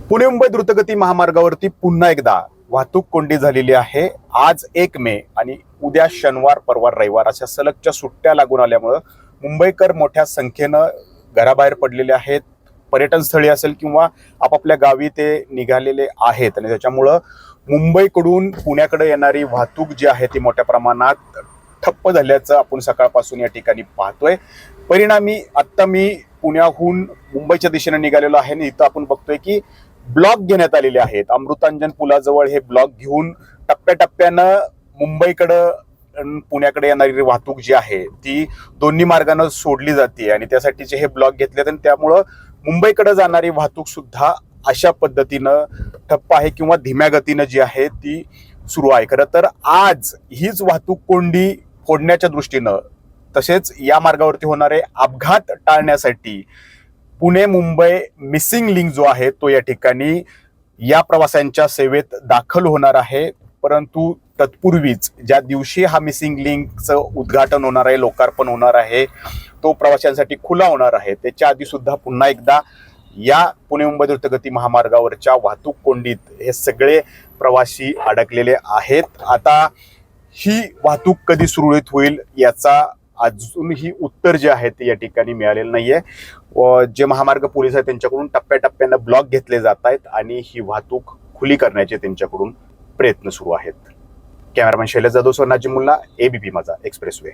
पुणे मुंबई द्रुतगती महामार्गावरती पुन्हा एकदा वाहतूक कोंडी झालेली आहे। आज 1 मे आणि उद्या शनिवार परवा रविवार अशा सलगच्या सुट्ट्या लागून आल्यामुळं मुंबईकर मोठ्या संख्येनं घराबाहेर पडलेले आहेत। पर्यटन स्थळी असेल किंवा आपापल्या गावी ते निघालेले आहेत आणि त्याच्यामुळं मुंबईकडून पुण्याकडे येणारी वाहतूक जी आहे ती मोठ्या प्रमाणात ठप्प झाल्याचं आपण सकाळपासून या ठिकाणी पाहतोय। परिणामी आता मी पुण्याहून मुंबईच्या दिशेने निघालेलो आहे आणि इथं आपण बघतोय की ब्लॉक घेण्यात आलेले आहेत। अमृतांजन पुलाजवळ हे ब्लॉक घेऊन टप्प्याटप्प्यानं मुंबईकडं पुण्याकडे येणारी वाहतूक जी आहे ती दोन्ही मार्गाने सोडली जाते आणि त्यासाठीचे हे ब्लॉक घेतलेत आणि त्यामुळं मुंबईकडे जाणारी वाहतूक सुद्धा अशा पद्धतीनं ठप्प आहे किंवा धीम्या गतीनं जी आहे ती सुरू आहे। खरं तर आज हीच वाहतूक कोंडी फोडण्याच्या दृष्टीनं तसेच या मार्गावरती होणारे अपघात टाळण्यासाठी पुणे मुंबई मिसिंग लिंक जो आहे तो या ठिकाणी या प्रवाशांच्या सेवेत दाखल होणार आहे। परंतु तत्पूर्वीच ज्या दिवशी हा मिसिंग लिंकचं उद्घाटन होणार आहे, लोकार्पण होणार आहे, तो प्रवाशांसाठी खुला होणार आहे, त्याच्या आधी सुद्धा पुन्हा एकदा या पुणे मुंबई द्रुतगती महामार्गावरच्या वाहतूक कोंडीत हे सगळे प्रवासी अडकलेले आहेत। आता ही वाहतूक कधी सुरळीत होईल याचा अजूनही उत्तर जे आहे ते या ठिकाणी मिळालेलं नाहीये। जे महामार्ग पोलीस आहेत त्यांच्याकडून टप्प्याटप्प्यानं ब्लॉक घेतले जात आहेत आणि ही वाहतूक खुली करण्याचे त्यांच्याकडून प्रयत्न सुरू आहेत। कॅमेरामॅन शैलेश जाधव, नाजिमुल्ला, एबीपी माझा एक्सप्रेसवे।